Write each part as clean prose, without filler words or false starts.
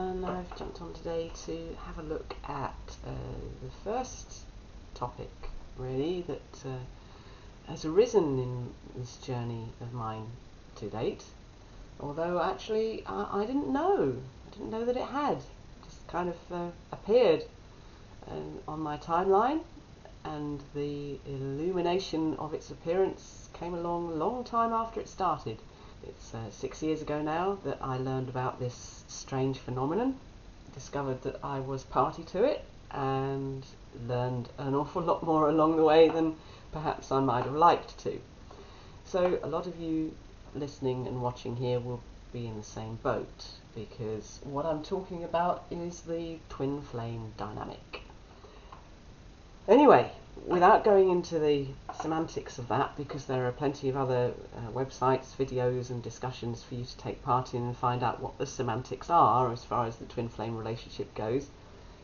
and I've jumped on today to have a look at the first topic really that has arisen in this journey of mine to date, although actually I didn't know that it had. It just kind of appeared on my timeline, and the illumination of its appearance came along a long time after it started. It's 6 years ago now that I learned about this strange phenomenon, discovered that I was party to it, and learned an awful lot more along the way than perhaps I might have liked to. So a lot of you listening and watching here will be in the same boat, because what I'm talking about is the twin flame dynamic. Anyway, without going into the semantics of that, because there are plenty of other websites, videos and discussions for you to take part in and find out what the semantics are as far as the twin flame relationship goes,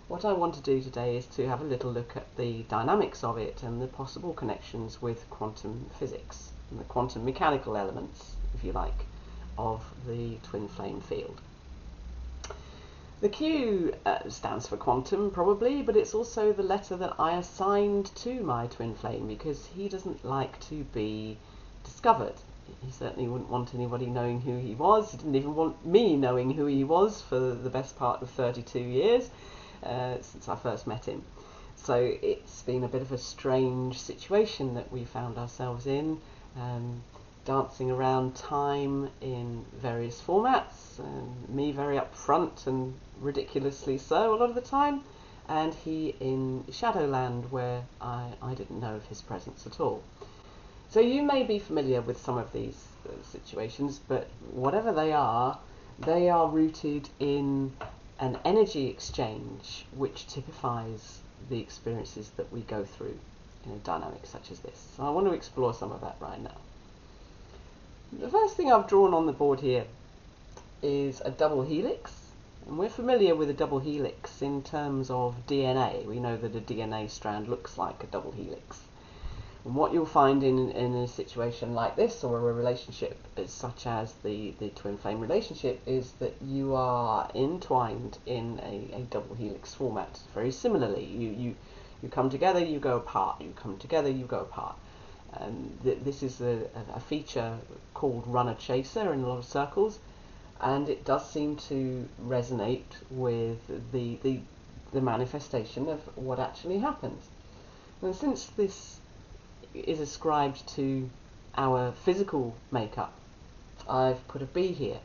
what I want to do today is to have a little look at the dynamics of it and the possible connections with quantum physics and the quantum mechanical elements, if you like, of the twin flame field. The Q stands for quantum, probably, but it's also the letter that I assigned to my twin flame, because he doesn't like to be discovered. He certainly wouldn't want anybody knowing who he was. He didn't even want me knowing who he was for the best part of 32 years since I first met him. So it's been a bit of a strange situation that we found ourselves in, dancing around time in various formats, me very upfront and ridiculously so a lot of the time, and he in Shadowland, where I didn't know of his presence at all. So you may be familiar with some of these situations, but whatever they are rooted in an energy exchange which typifies the experiences that we go through in a dynamic such as this. So I want to explore some of that right now. The first thing I've drawn on the board here is a double helix, and we're familiar with a double helix in terms of DNA. We know that a DNA strand looks like a double helix. And what you'll find in a situation like this, or a relationship such as the twin flame relationship, is that you are entwined in a double helix format. Very similarly, you come together, you go apart, you come together, you go apart. This is a feature called runner-chaser in a lot of circles, and it does seem to resonate with the manifestation of what actually happens. And since this is ascribed to our physical makeup, I've put a B here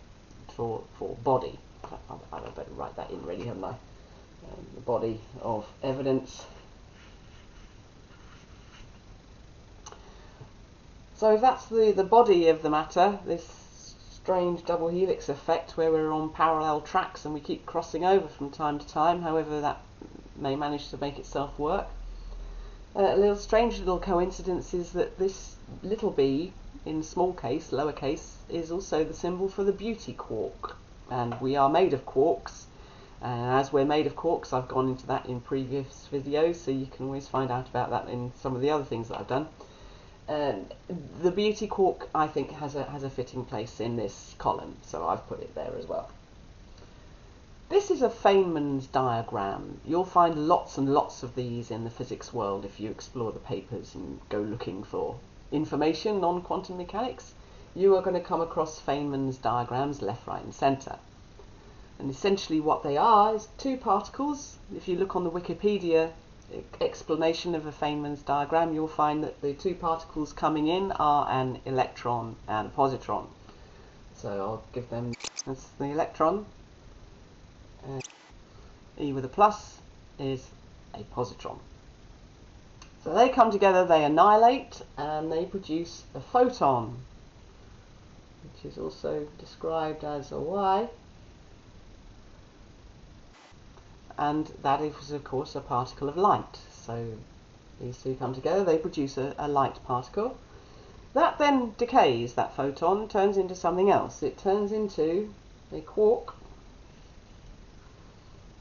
for body. I better write that in really, haven't I? The body of evidence. So if that's the body of the matter, this strange double helix effect where we're on parallel tracks and we keep crossing over from time to time, however that may manage to make itself work. A strange little coincidence is that this little b, in small case, lowercase, is also the symbol for the beauty quark. And we are made of quarks, and as we're made of quarks, I've gone into that in previous videos, so you can always find out about that in some of the other things that I've done. The beauty quark, I think, has a fitting place in this column, so I've put it there as well. This is a Feynman's diagram. You'll find lots and lots of these in the physics world if you explore the papers and go looking for information on quantum mechanics. You are going to come across Feynman's diagrams left, right and centre. And essentially what they are is two particles. If you look on the Wikipedia explanation of a Feynman's diagram, you'll find that the two particles coming in are an electron and a positron. So I'll give them as the electron. E with a plus is a positron. So they come together, they annihilate, and they produce a photon, which is also described as a Y. And that is, of course, a particle of light. So these two come together, they produce a light particle. That then decays, that photon, turns into something else. It turns into a quark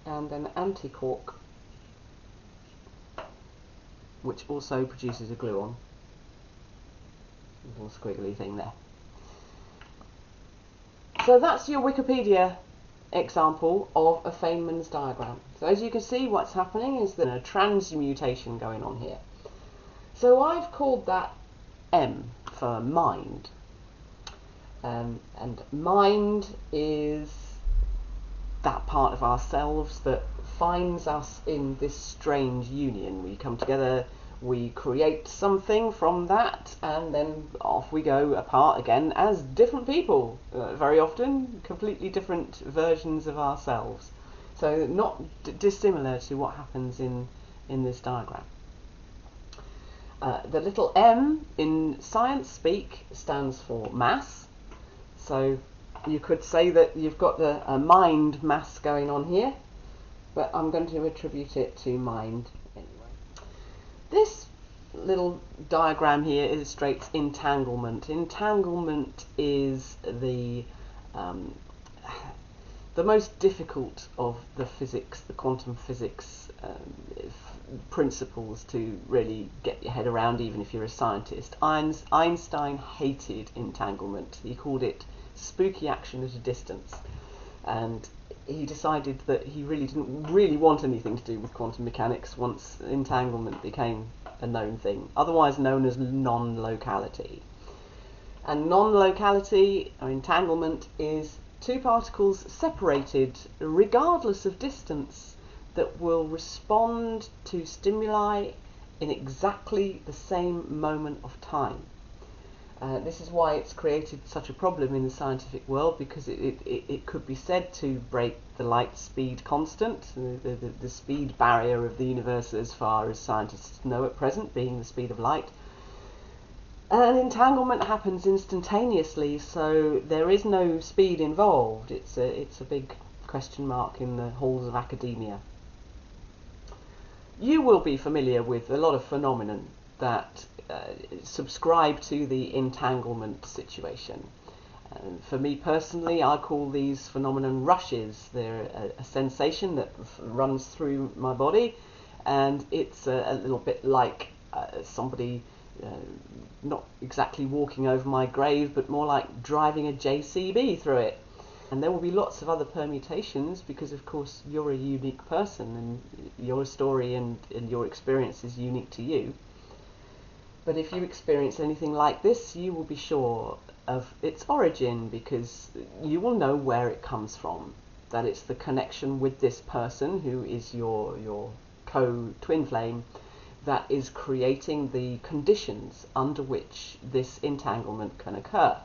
and an antiquark, which also produces a gluon. Little squiggly thing there. So that's your Wikipedia example of a Feynman's diagram. So as you can see, what's happening is there's a transmutation going on here. So I've called that M for mind. And mind is that part of ourselves that finds us in this strange union. We come together, we create something from that, and then off we go apart again as different people, very often completely different versions of ourselves. So not dissimilar to what happens in this diagram. The little m in science speak stands for mass. So you could say that you've got a mind mass going on here, but I'm going to attribute it to mind anyway. This little diagram here illustrates entanglement. Entanglement is the most difficult of the physics, the quantum physics principles to really get your head around, even if you're a scientist. Einstein hated entanglement. He called it spooky action at a distance, and he decided that he really didn't want anything to do with quantum mechanics once entanglement became a known thing, otherwise known as non-locality. And non-locality, or entanglement, is two particles separated regardless of distance that will respond to stimuli in exactly the same moment of time. This is why it's created such a problem in the scientific world, because it could be said to break the light speed constant, the speed barrier of the universe as far as scientists know at present, being the speed of light. And entanglement happens instantaneously, so there is no speed involved. It's a big question mark in the halls of academia. You will be familiar with a lot of phenomenon that subscribe to the entanglement situation. For me personally, I call these phenomenon rushes. They're a sensation that runs through my body, and it's a little bit like somebody not exactly walking over my grave, but more like driving a JCB through it. And there will be lots of other permutations, because of course you're a unique person, and your story and your experience is unique to you. But if you experience anything like this, you will be sure of its origin, because you will know where it comes from, that it's the connection with this person who is your co-twin flame that is creating the conditions under which this entanglement can occur.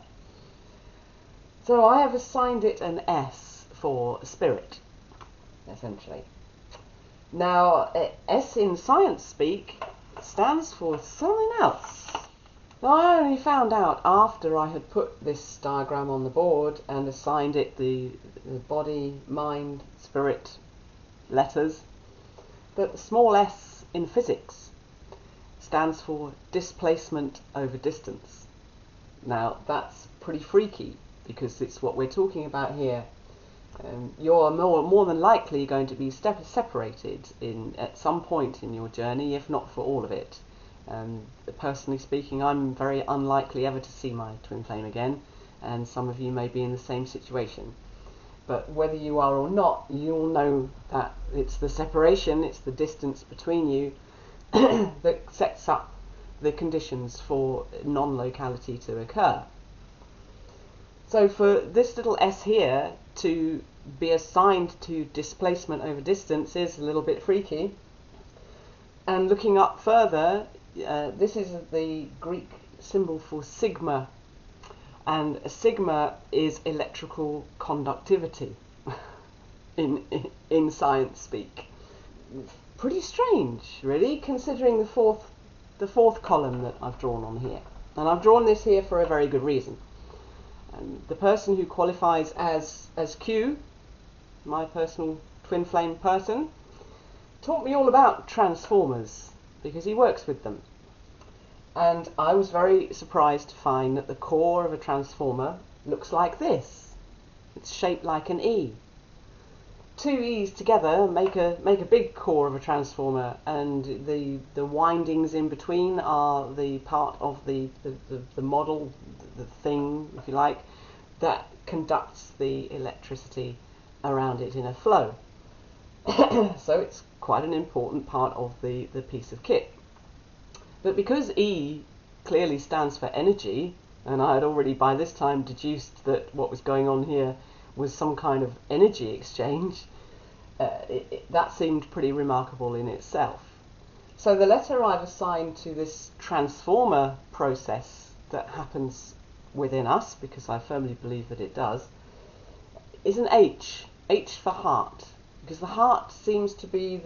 So I have assigned it an S for spirit, essentially. Now, S in science speak stands for something else. Now, I only found out after I had put this diagram on the board and assigned it the body, mind, spirit letters, that the small s in physics stands for displacement over distance. Now, that's pretty freaky, because it's what we're talking about here. You're more than likely going to be separated at some point in your journey, if not for all of it. Personally speaking, I'm very unlikely ever to see my twin flame again, and some of you may be in the same situation. But whether you are or not, you'll know that it's the separation, it's the distance between you that sets up the conditions for non-locality to occur. So for this little s here to be assigned to displacement over distance is a little bit freaky. And looking up further, this is the Greek symbol for sigma, and sigma is electrical conductivity in science speak. Pretty strange, really, considering the fourth column that I've drawn on here. And I've drawn this here for a very good reason. The person who qualifies as Q, my personal twin flame person, taught me all about transformers, because he works with them. And I was very surprised to find that the core of a transformer looks like this. It's shaped like an E. Two E's together make a big core of a transformer, and the windings in between are the part of the model, the thing, if you like, that conducts the electricity around it in a flow. So it's quite an important part of the piece of kit. But because E clearly stands for energy, and I had already by this time deduced that what was going on here was some kind of energy exchange, that seemed pretty remarkable in itself. So the letter I've assigned to this transformer process that happens within us, because I firmly believe that it does, is an H. H for heart. Because the heart seems to be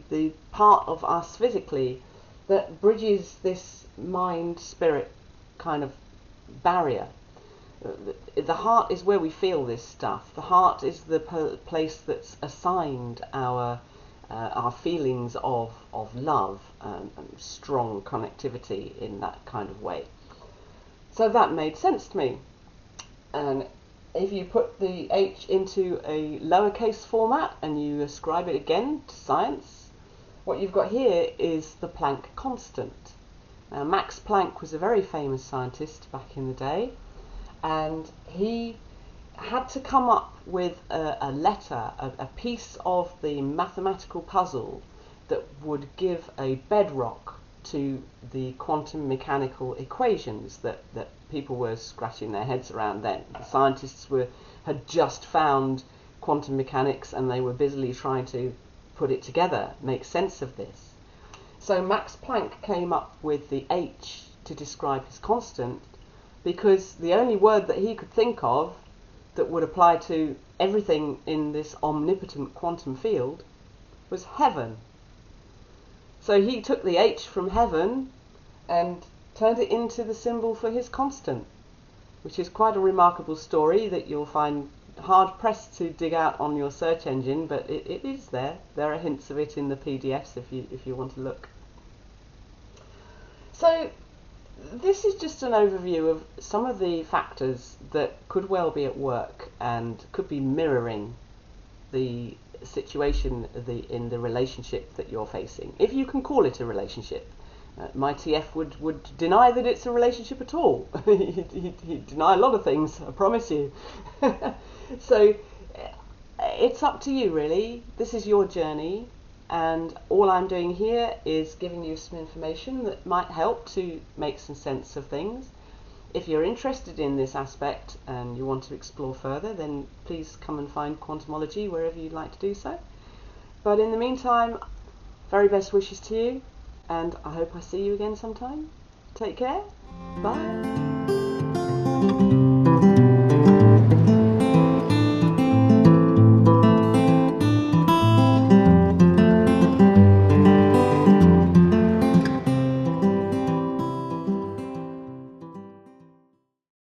the part of us physically that bridges this mind-spirit kind of barrier. The heart is where we feel this stuff. The heart is the place that's assigned our feelings of love and strong connectivity in that kind of way. So that made sense to me. And if you put the H into a lowercase format and you ascribe it again to science, what you've got here is the Planck constant. Now, Max Planck was a very famous scientist back in the day, and he had to come up with a letter, a piece of the mathematical puzzle that would give a bedrock to the quantum mechanical equations that people were scratching their heads around then. The scientists had just found quantum mechanics, and they were busily trying to put it together, make sense of this. So Max Planck came up with the H to describe his constant, because the only word that he could think of that would apply to everything in this omnipotent quantum field was heaven. So he took the H from heaven and turned it into the symbol for his constant, which is quite a remarkable story that you'll find hard-pressed to dig out on your search engine, but it is there. There are hints of it in the PDFs if you want to look. So this is just an overview of some of the factors that could well be at work and could be mirroring the situation in the relationship that you're facing, if you can call it a relationship. My TF would deny that it's a relationship at all. He'd deny a lot of things, I promise you. So it's up to you, really. This is your journey, and all I'm doing here is giving you some information that might help to make some sense of things. If you're interested in this aspect and you want to explore further, then please come and find Quantumology wherever you'd like to do so. But in the meantime, very best wishes to you, and I hope I see you again sometime. Take care. Bye.